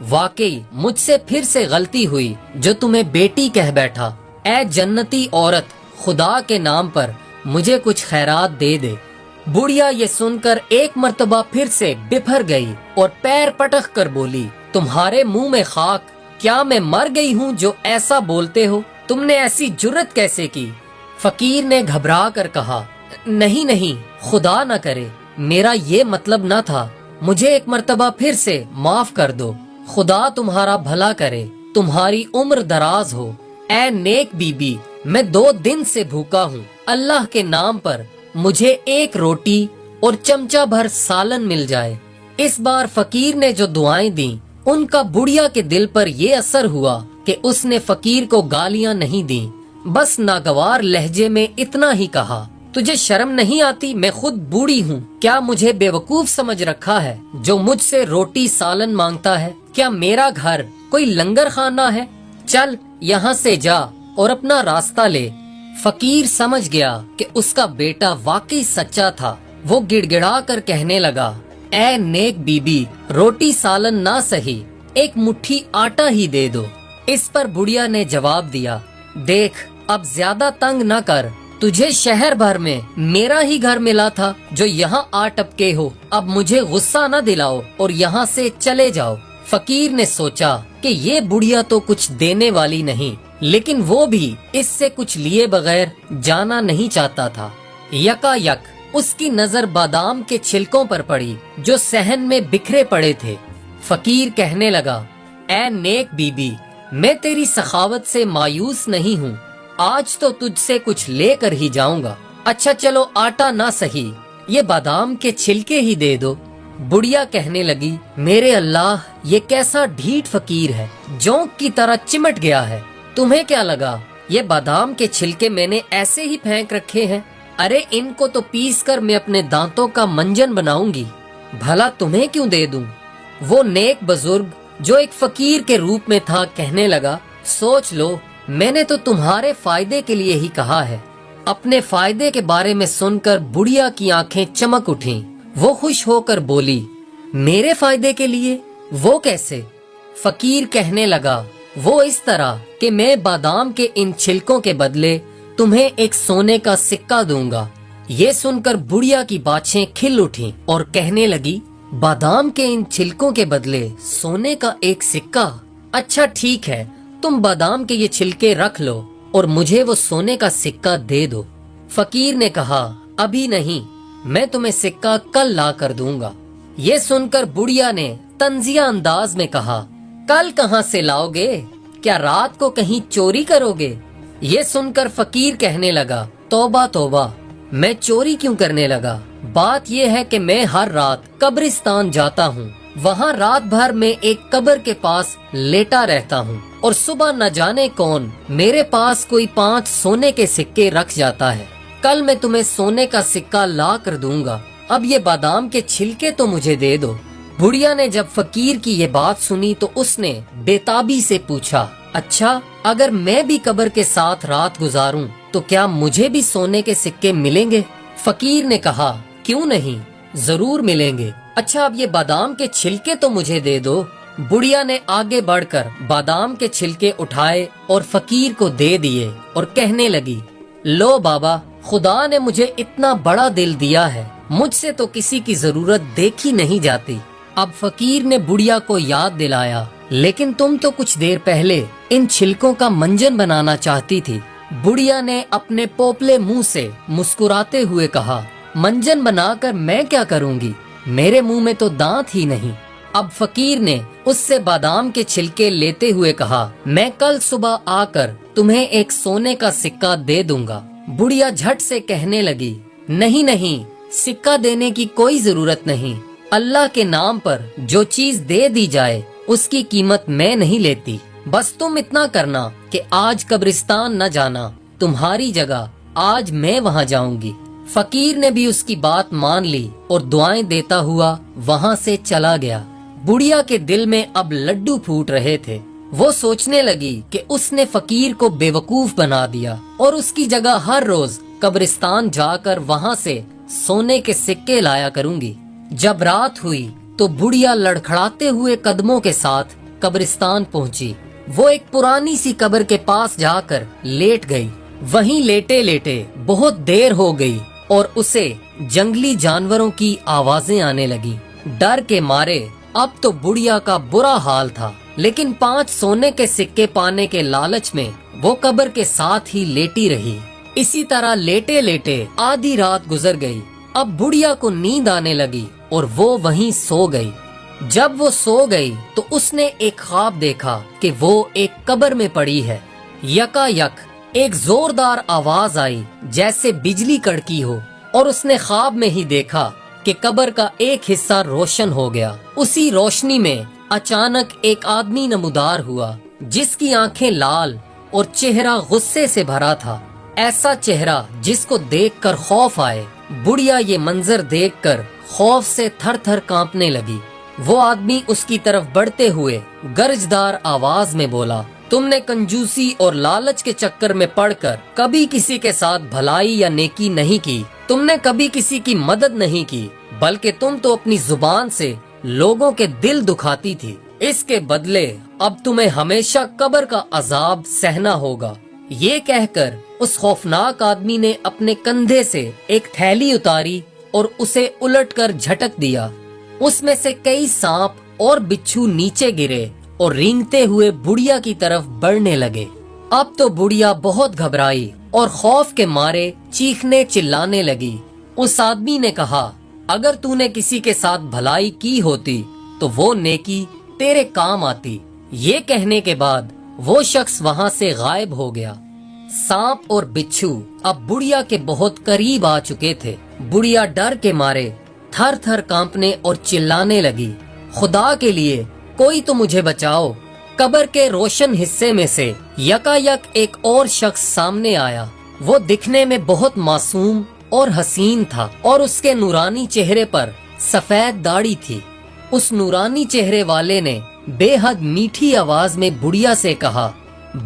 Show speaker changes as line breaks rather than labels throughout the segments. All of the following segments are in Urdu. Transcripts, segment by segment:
واقعی مجھ سے پھر سے غلطی ہوئی جو تمہیں بیٹی کہہ بیٹھا۔ اے جنتی عورت، خدا کے نام پر مجھے کچھ خیرات دے دے۔ بڑھیا یہ سن کر ایک مرتبہ پھر سے بپھر گئی اور پیر پٹک کر بولی، تمہارے منہ میں خاک، کیا میں مر گئی ہوں جو ایسا بولتے ہو؟ تم نے ایسی جرت کیسے کی؟ فقیر نے گھبرا کر کہا، نہیں نہیں، خدا نہ کرے، میرا یہ مطلب نہ تھا، مجھے ایک مرتبہ پھر سے معاف کر دو، خدا تمہارا بھلا کرے، تمہاری عمر دراز ہو۔ اے نیک بی بی، میں 2 دن سے بھوکا ہوں، اللہ کے نام پر مجھے ایک روٹی اور چمچہ بھر سالن مل جائے۔ اس بار فقیر نے جو دعائیں دیں ان کا بڑھیا کے دل پر یہ اثر ہوا کہ اس نے فقیر کو گالیاں نہیں دیں، بس ناگوار لہجے میں اتنا ہی کہا، تجھے شرم نہیں آتی؟ میں خود بوڑھی ہوں، کیا مجھے بے وقوف سمجھ رکھا ہے جو مجھ سے روٹی سالن مانگتا ہے؟ کیا میرا گھر کوئی لنگر خانہ ہے؟ چل یہاں سے جا اور اپنا راستہ لے۔ فقیر سمجھ گیا کہ اس کا بیٹا واقعی سچا تھا۔ وہ گڑ گڑا کر کہنے لگا، اے نیک بی بی، روٹی سالن نہ سہی، ایک مٹھی آٹا ہی دے دو۔ اس پر بڑھیا نے جواب دیا، دیکھ اب زیادہ تنگ نہ کر، تجھے شہر بھر میں میرا ہی گھر ملا تھا جو یہاں آ ٹپکے ہو، اب مجھے غصہ نہ دلاؤ اور یہاں سے چلے جاؤ۔ فقیر نے سوچا کہ یہ بڑھیا تو کچھ دینے والی نہیں، لیکن وہ بھی اس سے کچھ لیے بغیر جانا نہیں چاہتا تھا۔ یکا یک اس کی نظر بادام کے چھلکوں پر پڑی جو صحن میں بکھرے پڑے تھے۔ فقیر کہنے لگا، اے نیک بی بی، میں تیری سخاوت سے مایوس نہیں ہوں، آج تو تجھ سے کچھ لے کر ہی جاؤں گا۔ اچھا چلو، آٹا نہ سہی، یہ بادام کے چھلکے ہی دے دو۔ بڑھیا کہنے لگی، میرے اللہ، یہ کیسا ڈھیٹ فقیر ہے، جونک کی طرح چمٹ گیا ہے۔ تمہیں کیا لگا یہ بادام کے چھلکے میں نے ایسے ہی پھینک رکھے ہیں؟ ارے ان کو تو پیس کر میں اپنے دانتوں کا منجن بناؤں گی، بھلا تمہیں کیوں دے دوں؟ وہ نیک بزرگ جو ایک فقیر کے روپ میں تھا کہنے لگا، سوچ لو، میں نے تو تمہارے فائدے کے لیے ہی کہا ہے۔ اپنے فائدے کے بارے میں سن کر بڑھیا کی آنکھیں چمک اٹھیں۔ وہ خوش ہو کر بولی، میرے فائدے کے لیے؟ وہ کیسے؟ فقیر کہنے لگا، وہ اس طرح کہ میں بادام کے ان چھلکوں کے بدلے تمہیں ایک سونے کا سکہ دوں گا۔ یہ سن کر بڑھیا کی باچھیں کھل اٹھیں اور کہنے لگی، بادام کے ان چھلکوں کے بدلے سونے کا ایک سکہ؟ اچھا ٹھیک ہے، تم بادام کے یہ چھلکے رکھ لو اور مجھے وہ سونے کا سکہ دے دو۔ فقیر نے کہا، ابھی نہیں، میں تمہیں سکہ کل لا کر دوں گا۔ یہ سن کر بڑھیا نے طنزیہ انداز میں کہا، کل کہاں سے لاؤ گے؟ کیا رات کو کہیں چوری کرو گے؟ یہ سن کر فقیر کہنے لگا، توبہ توبہ، میں چوری کیوں کرنے لگا؟ بات یہ ہے کہ میں ہر رات قبرستان جاتا ہوں، وہاں رات بھر میں ایک قبر کے پاس لیٹا رہتا ہوں اور صبح نہ جانے کون میرے پاس کوئی 5 سونے کے سکے رکھ جاتا ہے۔ کل میں تمہیں سونے کا سکہ لا کر دوں گا، اب یہ بادام کے چھلکے تو مجھے دے دو۔ بڑھیا نے جب فقیر کی یہ بات سنی تو اس نے بےتابی سے پوچھا، اچھا اگر میں بھی قبر کے ساتھ رات گزاروں تو کیا مجھے بھی سونے کے سکے ملیں گے؟ فقیر نے کہا، کیوں نہیں، ضرور ملیں گے۔ اچھا اب یہ بادام کے چھلکے تو مجھے دے دو۔ بڑھیا نے آگے بڑھ کر بادام کے چھلکے اٹھائے اور فقیر کو دے دیے اور کہنے لگی، لو بابا، خدا نے مجھے اتنا بڑا دل دیا ہے، مجھ سے تو کسی کی ضرورت دیکھی نہیں جاتی۔ اب فقیر نے بڑھیا کو یاد دلایا، لیکن تم تو کچھ دیر پہلے ان چھلکوں کا منجن بنانا چاہتی تھی۔ بڑھیا نے اپنے پوپلے منہ سے مسکراتے ہوئے کہا، منجن بنا کر میں کیا کروں گی، میرے منہ میں تو دانت ہی نہیں۔ اب فقیر نے اس سے بادام کے چھلکے لیتے ہوئے کہا، میں کل صبح آ کر تمہیں ایک سونے کا سکہ دے دوں گا۔ بڑھیا جھٹ سے کہنے لگی، نہیں نہیں، سکہ دینے کی کوئی ضرورت نہیں، اللہ کے نام پر جو چیز دے دی جائے اس کی قیمت میں نہیں لیتی، بس تم اتنا کرنا کہ آج قبرستان نہ جانا، تمہاری جگہ آج میں وہاں جاؤں گی۔ فقیر نے بھی اس کی بات مان لی اور دعائیں دیتا ہوا وہاں سے چلا گیا۔ بڑھیا کے دل میں اب لڈو پھوٹ رہے تھے۔ وہ سوچنے لگی کہ اس نے فقیر کو بے وقوف بنا دیا اور اس کی جگہ ہر روز قبرستان جا کر وہاں سے سونے کے سکے لایا کروں گی۔ جب رات ہوئی تو بڑھیا لڑکھڑاتے ہوئے قدموں کے ساتھ قبرستان پہنچی۔ وہ ایک پرانی سی قبر کے پاس جا کر لیٹ گئی۔ وہیں لیٹے لیٹے بہت دیر ہو گئی اور اسے جنگلی جانوروں کی آوازیں آنے لگی۔ ڈر کے مارے اب تو بڑھیا کا برا حال تھا، لیکن 5 سونے کے سکے پانے کے لالچ میں وہ قبر کے ساتھ ہی لیٹی رہی۔ اسی طرح لیٹے لیٹے آدھی رات گزر گئی۔ اب بڑھیا کو نیند آنے لگی اور وہ وہیں سو گئی۔ جب وہ سو گئی تو اس نے ایک خواب دیکھا کہ وہ ایک قبر میں پڑی ہے۔ یکا یک ایک زوردار آواز آئی جیسے بجلی کڑکی ہو، اور اس نے خواب میں ہی دیکھا کہ قبر کا ایک حصہ روشن ہو گیا۔ اسی روشنی میں اچانک ایک آدمی نمودار ہوا جس کی آنکھیں لال اور چہرہ غصے سے بھرا تھا، ایسا چہرہ جس کو دیکھ کر خوف آئے۔ بڑھیا یہ منظر دیکھ کر خوف سے تھر تھر کانپنے لگی۔ وہ آدمی اس کی طرف بڑھتے ہوئے گرجدار آواز میں بولا، تم نے کنجوسی اور لالچ کے چکر میں پڑ کر کبھی کسی کے ساتھ بھلائی یا نیکی نہیں کی، تم نے کبھی کسی کی مدد نہیں کی، بلکہ تم تو اپنی زبان سے لوگوں کے دل دکھاتی تھی۔ اس کے بدلے اب تمہیں ہمیشہ قبر کا عذاب سہنا ہوگا۔ یہ کہہ کر اس خوفناک آدمی نے اپنے کندھے سے ایک تھیلی اتاری اور اسے الٹ کر جھٹک دیا۔ اس میں سے کئی سانپ اور بچھو نیچے گرے اور رینگتے ہوئے بڑھیا کی طرف بڑھنے لگے۔ اب تو بڑھیا بہت گھبرائی اور خوف کے مارے چیخنے چلانے لگی۔ اس آدمی نے کہا، اگر تو نے کسی کے ساتھ بھلائی کی ہوتی تو وہ نیکی تیرے کام آتی۔ یہ کہنے کے بعد وہ شخص وہاں سے غائب ہو گیا۔ سانپ اور بچھو اب بڑھیا کے بہت قریب آ چکے تھے۔ بڑھیا ڈر کے مارے تھر تھر کانپنے اور چلانے لگی، خدا کے لیے کوئی تو مجھے بچاؤ۔ قبر کے روشن حصے میں سے یکا یک ایک اور شخص سامنے آیا۔ وہ دکھنے میں بہت معصوم اور حسین تھا اور اس کے نورانی چہرے پر سفید داڑھی تھی۔ اس نورانی چہرے والے نے بے حد میٹھی آواز میں بڑھیا سے کہا،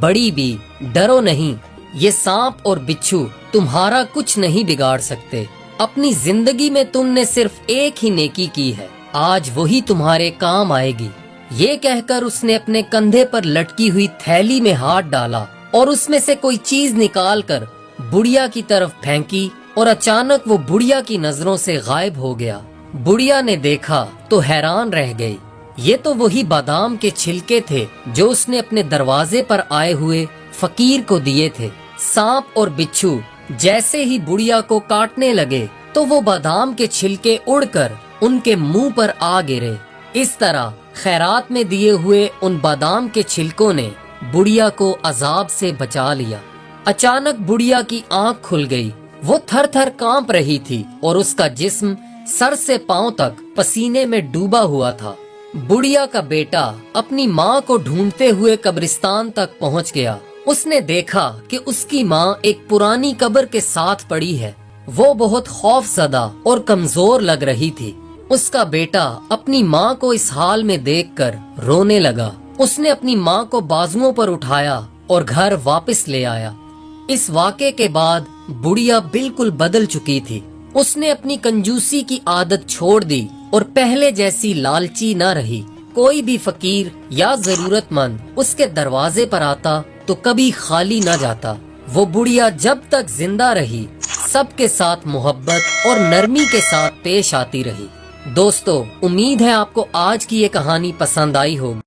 بڑی بی ڈرو نہیں، یہ سانپ اور بچھو تمہارا کچھ نہیں بگاڑ سکتے۔ اپنی زندگی میں تم نے صرف ایک ہی نیکی کی ہے، آج وہی تمہارے کام آئے گی۔ یہ کہہ کر اس نے اپنے کندھے پر لٹکی ہوئی تھیلی میں ہاتھ ڈالا اور اس میں سے کوئی چیز نکال کر بڑھیا کی طرف پھینکی، اور اچانک وہ بڑھیا کی نظروں سے غائب ہو گیا۔ بڑھیا نے دیکھا تو حیران رہ گئی۔ یہ تو وہی بادام کے چھلکے تھے جو اس نے اپنے دروازے پر آئے ہوئے فقیر کو دیے تھے۔ سانپ اور بچھو جیسے ہی بڑھیا کو کاٹنے لگے تو وہ بادام کے چھلکے اڑ کر ان کے منہ پر آ گرے۔ اس طرح خیرات میں دیے ہوئے ان بادام کے چھلکوں نے بڑھیا کو عذاب سے بچا لیا۔ اچانک بڑھیا کی آنکھ کھل گئی۔ وہ تھر تھر کانپ رہی تھی اور اس کا جسم سر سے پاؤں تک پسینے میں ڈوبا ہوا تھا۔ بڑھیا کا بیٹا اپنی ماں کو ڈھونڈتے ہوئے قبرستان تک پہنچ گیا۔ اس نے دیکھا کہ اس کی ماں ایک پرانی قبر کے ساتھ پڑی ہے۔ وہ بہت خوف زدہ اور کمزور لگ رہی تھی۔ اس کا بیٹا اپنی ماں کو اس حال میں دیکھ کر رونے لگا۔ اس نے اپنی ماں کو بازوؤں پر اٹھایا اور گھر واپس لے آیا۔ اس واقعے کے بعد بڑھیا بالکل بدل چکی تھی۔ اس نے اپنی کنجوسی کی عادت چھوڑ دی اور پہلے جیسی لالچی نہ رہی۔ کوئی بھی فقیر یا ضرورت مند اس کے دروازے پر آتا تو کبھی خالی نہ جاتا۔ وہ بڑھیا جب تک زندہ رہی سب کے ساتھ محبت اور نرمی کے ساتھ پیش آتی رہی۔ دوستو، امید ہے آپ کو آج کی یہ کہانی پسند آئی ہوگی۔